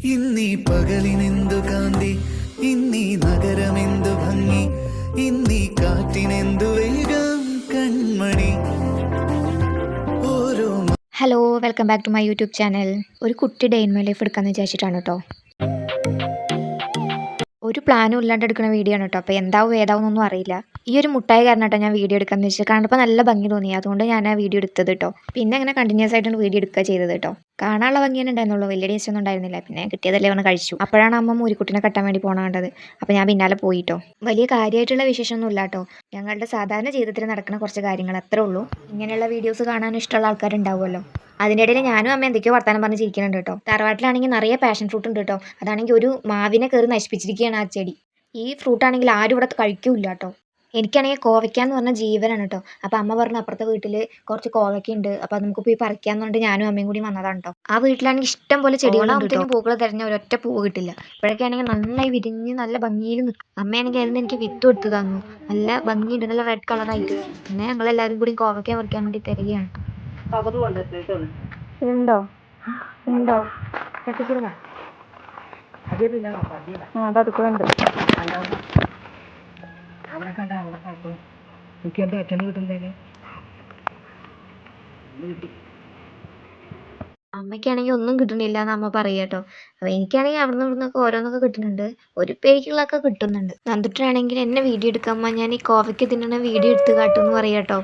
ഇന്നീ പകലിനെന്തു കാന്തി, ഇന്നീ നഗരമെന്തു ഭംഗി, ഇന്നീ കാറ്റിനെന്തു വേഗം കൺമണി. Hello, welcome back to my YouTube channel. ഒരു കുട്ടി ഡേ ഇൻ മൈ ലൈഫ് എടുക്കാമെന്ന് വിചാരിച്ചിട്ടാണ് കേട്ടോ. ഒരു പ്ലാനും ഇല്ലാണ്ട് എടുക്കുന്ന വീഡിയോ ആണ് കേട്ടോ. അപ്പോൾ എന്താവും ഏതാവുന്നൊന്നും അറിയില്ല. ഈ ഒരു മുട്ടായി കാരണം കേട്ടോ ഞാൻ വീഡിയോ എടുക്കാമെന്ന് വെച്ചാൽ കണ്ടപ്പോൾ നല്ല ഭംഗി തോന്നി, അതുകൊണ്ട് ഞാൻ ആ വീഡിയോ എടുത്തത് കേട്ടോ. പിന്നെ അങ്ങനെ കണ്ടിന്യൂസ് ആയിട്ടാണ് വീഡിയോ എടുക്കുക ചെയ്തത് കേട്ടോ. കാണാനുള്ള ഭംഗിയാണ് ഉണ്ടായിരുന്നുള്ളൂ, വലിയ ടേസ്റ്റ് ഒന്നും ഉണ്ടായിരുന്നില്ല. പിന്നെ കിട്ടിയതല്ലേ വന്ന് കഴിച്ചു. അപ്പോഴാണ് അമ്മ മൂരിക്കുട്ടിനെ കെട്ടാൻ വേണ്ടി പോകണം കണ്ടത്. അപ്പോൾ ഞാൻ പിന്നാലെ പോയിട്ടോ. വലിയ കാര്യമായിട്ടുള്ള വിശേഷമൊന്നും ഇല്ല കേട്ടോ. ഞങ്ങളുടെ സാധാരണ ജീവിതത്തിൽ നടക്കുന്ന കുറച്ച് കാര്യങ്ങൾ അത്രേ ഉള്ളൂ. ഇങ്ങനെയുള്ള വീഡിയോസ് കാണാൻ ഇഷ്ടമുള്ള ആൾക്കാരുണ്ടാവുമല്ലോ. അതിൻ്റെ ഇടയിൽ ഞാനും അമ്മ എന്തൊക്കെയോ വർത്താനം പറഞ്ഞ് ചിരിക്കുന്നുണ്ട് കേട്ടോ. തറവാട്ടിലാണെങ്കിൽ നിറയെ പാഷൻ ഫ്രൂട്ട് ഉണ്ട് കേട്ടോ. അതാണെങ്കിൽ ഒരു മാവിനെ കയറി നശിപ്പിച്ചിരിക്കുകയാണ് ആ ചെടി. ഈ ഫ്രൂട്ടാണെങ്കിൽ ആരും ഇവിടെ കഴിക്കൂല കേട്ടോ. എനിക്കാണെങ്കിൽ കോവയ്ക്ക എന്ന് പറഞ്ഞ ജീവനാണ് കേട്ടോ. അപ്പോൾ അമ്മ പറഞ്ഞു അപ്പുറത്തെ വീട്ടിൽ കുറച്ച് കോവയ്ക്ക ഉണ്ട്, അപ്പോൾ അത് നമുക്ക് പോയി പറിക്കാന്ന് പറഞ്ഞിട്ട് ഞാനും അമ്മയും കൂടി വന്നതാണ് കേട്ടോ. ആ വീട്ടിലാണെങ്കിൽ ഇഷ്ടം പോലെ ചെടികളുണ്ട്. പൂക്കൾ തിരഞ്ഞ ഒരൊറ്റ പൂവ് കിട്ടില്ല. ഇപ്പോഴൊക്കെയാണെങ്കിൽ നന്നായി വിരിഞ്ഞ് നല്ല ഭംഗിയിൽ നിൽക്കും. അമ്മയാണെങ്കിൽ അതിന് എനിക്ക് വിത്ത് കൊടുത്ത് തന്നു. നല്ല ഭംഗിയുണ്ട്, നല്ല റെഡ് കളറായിട്ട്. പിന്നെ ഞങ്ങളെല്ലാവരും കൂടി കോവയ്ക്ക പറിക്കാൻ വേണ്ടി തരികയാണ്. ഉണ്ടോ ഉണ്ടോ അതതുക്കുണ്ട്. അമ്മയ്ക്കാണെങ്കിൽ ഒന്നും കിട്ടണില്ല എന്ന് അമ്മ പറയാട്ടോ. അപ്പൊ എനിക്കാണെങ്കിൽ അവിടെ നിന്നൊക്കെ ഓരോന്നൊക്കെ കിട്ടുന്നുണ്ട്. ഒരു പേരിക്കുള്ളതൊക്കെ കിട്ടുന്നുണ്ട്. നന്ദിട്ടാണെങ്കിൽ എന്നെ വീഡിയോ എടുക്കാമ്മ, ഞാൻ ഈ കോവയ്ക്ക് തിന്നണ വീഡിയോ എടുത്ത് കാട്ടുമെന്ന് പറയാട്ടോ.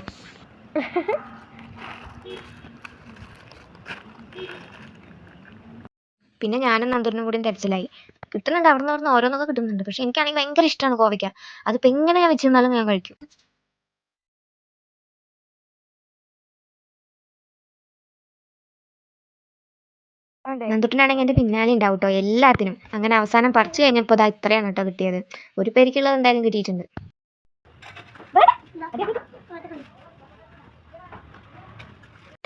പിന്നെ ഞാനും നന്ദൂരിനും കൂടി തെരച്ചിലായി. കിട്ടുന്നുണ്ട്, അവിടെ നിന്ന് ഓരോന്നൊക്കെ കിട്ടുന്നുണ്ട്. പക്ഷെ എനിക്കാണെങ്കിൽ ഭയങ്കര ഇഷ്ടമാണ് കോവയ്ക്ക. അതിപ്പോൾ എങ്ങനെ ഞാൻ വെച്ചിരുന്നാലും ഞാൻ കഴിക്കും. നന്ദുട്ടനാണെങ്കിൽ എൻ്റെ പിന്നാലെ ഉണ്ടാവും കേട്ടോ എല്ലാത്തിനും. അങ്ങനെ അവസാനം പറിച്ചു കഴിഞ്ഞപ്പോൾ അതാ ഇത്രയാണ് കേട്ടോ കിട്ടിയത്. ഒരു പേരിക്കുള്ളത് എന്തായാലും കിട്ടിയിട്ടുണ്ട്.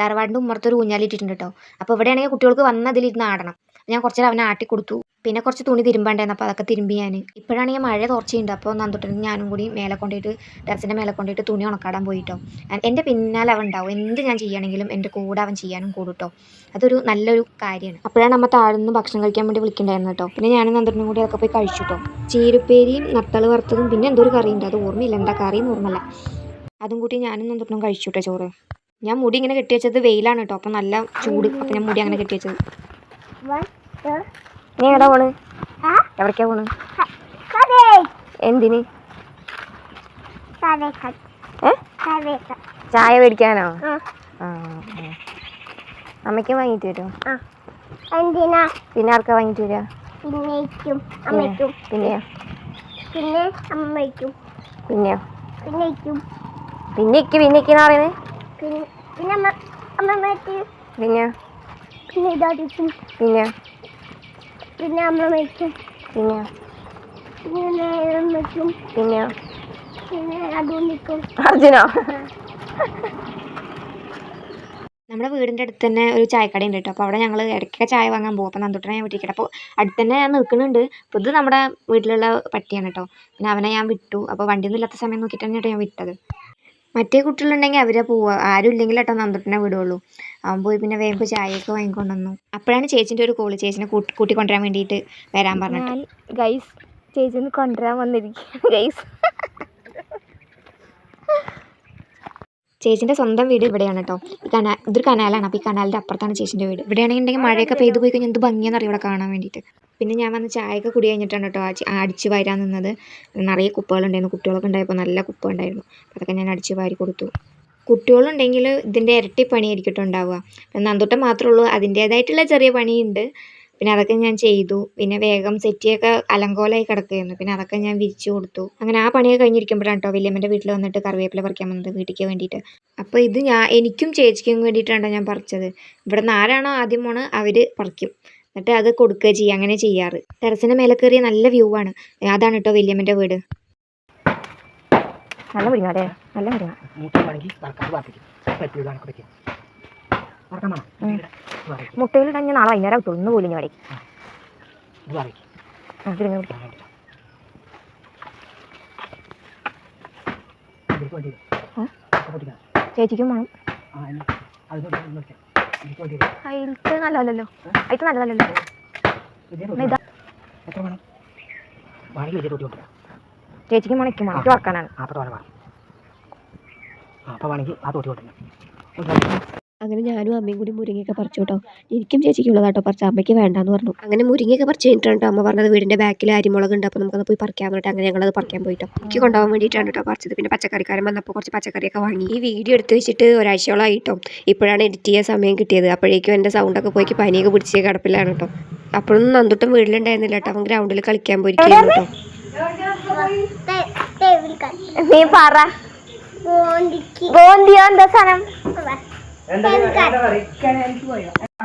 തറവാടിൻ്റെ ഉമ്മറത്തൊരു ഊഞ്ഞാലിട്ടിട്ടുണ്ട് കേട്ടോ. അപ്പോൾ ഇവിടെയാണെങ്കിൽ കുട്ടികൾക്ക് വന്നതിലിരുന്ന് ആടണം. ഞാൻ കുറച്ച് നേരം അവനെ ആട്ടി കൊടുത്തു. പിന്നെ കുറച്ച് തുണി തിരുമ്പാണ്ടായിരുന്നു, അപ്പോൾ അതൊക്കെ തിരുമ്പി ഞാൻ. ഇപ്പോഴാണെങ്കിൽ മഴ തോർച്ചയുണ്ട്. അപ്പോൾ നന്ദുട്ടനും ഞാനും കൂടി മേലെ കൊണ്ടുപോയിട്ട് ടെറസിൻ്റെ മേലെ കൊണ്ടുപോയിട്ട് തുണി ഉണക്കാടാൻ പോയിട്ടോ. എൻ്റെ പിന്നാലെ അവൻ ഉണ്ടാവും. എന്ത് ഞാൻ ചെയ്യുകയാണെങ്കിലും എൻ്റെ കൂടെ അവൻ ചെയ്യാനും കൂടും കേട്ടോ. അതൊരു നല്ലൊരു കാര്യമാണ്. അപ്പോഴാണ് നമ്മൾ താഴ്ന്ന് ഭക്ഷണം കഴിക്കാൻ വേണ്ടി വിളിക്കണ്ടായിരുന്നു കേട്ടോ. പിന്നെ ഞാനും നന്ദുട്ടനും കൂടി അതൊക്കെ പോയി കഴിച്ചു കേട്ടോ. ചീരുപ്പേരിയും നത്തള് വറുത്തതും പിന്നെ എന്തൊരു കറിയുണ്ട്, അത് ഓർമ്മയില്ല, എന്താ കറിയെന്ന് ഓർമ്മയില്ല. അതും കൂട്ടി ഞാനും നന്ദുട്ടനും കഴിച്ചു കേട്ടോ ചോറ്. ഞാൻ മുടി ഇങ്ങനെ കെട്ടി വെച്ചത് വെയിലാണ് കേട്ടോ. അപ്പം നല്ല ചൂട്, അപ്പം ഞാൻ മുടി അങ്ങനെ കെട്ടി വെച്ചത്. നീ എവിടാ പോണ്? എവിടേക്കാ പോണ്? എന്തിന്? ചായ മേടിക്കാനോ? അമ്മയ്ക്ക് വാങ്ങിട്ട് വരുമോ? പിന്നെ ആർക്കാ വാങ്ങിട്ട് വരിക? പിന്നെയോ? പിന്നെയോ? പിന്നെന്ന് പറയുന്നത് പിന്നെ അർജുനോ? നമ്മുടെ വീടിൻ്റെ അടുത്ത് തന്നെ ഒരു ചായക്കട ഉണ്ട് കേട്ടോ. അപ്പോൾ അവിടെ ഞങ്ങൾ ഇടയ്ക്കൊക്കെ ചായ വാങ്ങാൻ പോകും. അപ്പോൾ നന്ദുട്ടനെ ഞാൻ വിട്ടിരിക്കട്ടെ. അപ്പോൾ അടുത്ത് തന്നെ ഞാൻ നിൽക്കുന്നുണ്ട്. അപ്പോൾ ഇത് നമ്മുടെ വീട്ടിലുള്ള പട്ടിയാണ് കേട്ടോ. പിന്നെ അവനെ ഞാൻ വിട്ടു. അപ്പോൾ വണ്ടിയൊന്നും ഇല്ലാത്ത സമയം നോക്കിയിട്ടാണ് കേട്ടോ ഞാൻ വിട്ടത്. മറ്റേ കുട്ടികളുണ്ടെങ്കിൽ അവരെ പോവുക, ആരും ഇല്ലെങ്കിൽ കേട്ടോ നന്ദുട്ടനെ വിടുള്ളൂ. അവൻ പോയി പിന്നെ വേഗം ചായയൊക്കെ വാങ്ങിക്കൊണ്ടുവന്നു. അപ്പോഴാണ് ചേച്ചിൻ്റെ ഒരു കോള്, ചേച്ചിനെ കൂട്ടിക്കൊണ്ടുവരാൻ വേണ്ടിയിട്ട് വരാൻ പറഞ്ഞിട്ട്. ഗൈസ്, ചേച്ചിനെ കൊണ്ടുവരാൻ വന്നിരിക്കുകയാണ് ഗൈസ്. ചേച്ചിൻ്റെ സ്വന്തം വീട് ഇവിടെയാണ് കേട്ടോ. ഇതൊരു കനാലാണ്. അപ്പോൾ ഈ കനാലിൻ്റെ അപ്പുറത്താണ് ചേച്ചിൻ്റെ വീട്. ഇവിടെയാണെന്നുണ്ടെങ്കിൽ മഴയൊക്കെ പെയ്തു പോയി കഴിഞ്ഞാൽ എന്ത് ഭംഗിയാണെന്നറിയാം ഇവിടെ കാണാൻ വേണ്ടിയിട്ട്. പിന്നെ ഞാൻ വന്ന് ചായയൊക്കെ കുടി കഴിഞ്ഞിട്ടാണ് കേട്ടോ അടിച്ച് വാരാൻ നിന്നത്. നിറയെ കുപ്പകളുണ്ടായിരുന്നു. കുട്ടികളൊക്കെ ഉണ്ടായപ്പോൾ നല്ല കുപ്പ ഉണ്ടായിരുന്നു. അതൊക്കെ ഞാൻ അടിച്ച് വാരി കൊടുത്തു. കുട്ടികളുണ്ടെങ്കിൽ ഇതിൻ്റെ ഇരട്ടി പണിയായിരിക്കും കേട്ടോ ഉണ്ടാവുക. നന്ദുട്ടൻ മാത്രമേ ഉള്ളൂ, അതിൻ്റേതായിട്ടുള്ള ചെറിയ പണിയുണ്ട്. പിന്നെ അതൊക്കെ ഞാൻ ചെയ്തു. പിന്നെ വേഗം സെറ്റിയൊക്കെ അലങ്കോലമായി കിടക്കുകയായിരുന്നു. പിന്നെ അതൊക്കെ ഞാൻ വിരിച്ചു കൊടുത്തു. അങ്ങനെ ആ പണിയൊക്കെ കഴിഞ്ഞിരിക്കുമ്പോഴാണ് കേട്ടോ വല്യമ്മൻ്റെ വീട്ടിൽ വന്നിട്ട് കറിവേപ്പില പറിക്കാൻ വന്നത് വീട്ടിലേക്ക് വേണ്ടിയിട്ട്. അപ്പോൾ ഇത് എനിക്കും ചേച്ചിക്കും വേണ്ടിയിട്ടാണ് ഞാൻ പറിച്ചത്. ഇവിടെ നിന്ന് ആരാണോ ആദ്യം പോണ് അവർ പറിക്കും, എന്നിട്ട് അത് കൊടുക്കുക ചെയ്യുക, അങ്ങനെ ചെയ്യാറ്. ടെറസിൻ്റെ മേലെ കയറിയ നല്ല വ്യൂ ആണ്. അതാണ് കേട്ടോ വല്യമ്മൻ്റെ വീട്. നല്ല മുരിങ്ങാടേ, നല്ല മുരിങ്ങ. മുട്ടയിലിടാൻ ഞാൻ നാളെ വൈകുന്നേരം കിട്ടും. ഇന്ന് പോലും ഞാൻ ചേച്ചിക്കും വേണം. അതിലത്തെ നല്ലതല്ലോ, അതിലത്തെ നല്ലതല്ലോ. എത്ര വേണം വാണിക്ക് വലിയ തൊട്ടി കൊണ്ടുവരാം. ചേച്ചിക്ക് മുളയ്ക്കും മുളയ്ക്ക് വറക്കാനാണ്. അപ്പോൾ തോനെ വേണം. അപ്പോൾ വാണിക്ക് ആ തൊട്ടി കൊണ്ടുവരണം. അങ്ങനെ ഞാനും അമ്മയും കൂടി മുരിങ്ങയൊക്കെ പറിച്ചു കേട്ടോ. എനിക്കും ചേച്ചിക്കുള്ളതാട്ടോ പറിച്ച, അമ്മയ്ക്ക് വേണ്ടാന്ന് പറഞ്ഞു. അങ്ങനെ മുരിങ്ങയൊക്കെ പറിച്ച് കഴിഞ്ഞിട്ടാണ് അമ്മ പറഞ്ഞത് വീടിൻ്റെ ബാക്കിൽ അരിമുളക് ഉണ്ട്, അപ്പോൾ നമുക്കത് പോയി പറിക്കാൻ പറഞ്ഞിട്ട് അങ്ങനെ ഞങ്ങളത് പറിക്കാൻ പോയിട്ടോ. എനിക്ക് കൊണ്ടുപോകാൻ വേണ്ടിയിട്ടാണ് കേട്ടോ പറിച്ചത്. പിന്നെ പച്ചക്കറിക്കാരൻ വന്നപ്പോൾ കുറച്ച് പച്ചക്കറിയൊക്കെ വാങ്ങി. ഈ വീഡിയോ എടുത്ത് വെച്ചിട്ട് ഒരാഴ്ചയോളമായിട്ടോ. ഇപ്പോഴാണ് എഡിറ്റ് ചെയ്യാൻ സമയം കിട്ടിയത്. അപ്പോഴേക്കും എൻ്റെ സൗണ്ടൊക്കെ പോയി പനിയൊക്കെ പിടിച്ച് കിടപ്പിലാണ് കേട്ടോ. അപ്പോഴൊന്നും നന്ദുട്ടം വീട്ടിലുണ്ടായിരുന്നില്ല കേട്ടോ. അവൻ ഗ്രൗണ്ടിൽ കളിക്കാൻ പോയിരിക്കുന്നു കേട്ടോ. നീ പറ ബോന്തിയോ എന്താ സാധനം?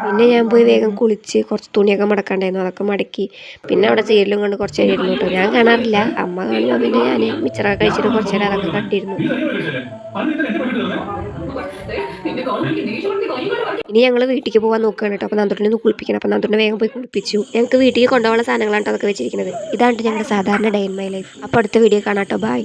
പിന്നെ ഞാൻ പോയി വേഗം കുളിച്ച് കുറച്ച് തുണിയൊക്കെ മടക്കാണ്ടായിരുന്നു, അതൊക്കെ മടക്കി. പിന്നെ അവിടെ സീരിയലും കണ്ട് കുറച്ച് നേരം ഇരുന്നു കേട്ടോ. ഞാൻ കാണാറില്ല, അമ്മ കാണുമ്പോൾ പിന്നെ ഞാൻ മിച്ചറൊക്കെ കഴിച്ചിട്ട് കുറച്ച് നേരം അതൊക്കെ കണ്ടിരുന്നു. ഇനി ഞങ്ങൾ വീട്ടിലേക്ക് പോകാൻ നോക്കുകയാണ് കേട്ടോ. അപ്പോൾ നന്ദുട്ടിനെ ഒന്ന് കുളിപ്പിക്കണം. അപ്പോൾ നന്ദുട്ടിനെ വേഗം പോയി കുളിപ്പിച്ചു. ഞങ്ങൾക്ക് വീട്ടിൽ കൊണ്ടുപോകാനുള്ള സാധനങ്ങളാണ് അതൊക്കെ വെച്ചിരിക്കുന്നത്. ഇതാണ് ഞങ്ങളുടെ സാധാരണ ഡേ ഇൻ മൈ ലൈഫ്. അപ്പോൾ അടുത്ത വീഡിയോ കാണാം കേട്ടോ. ബൈ.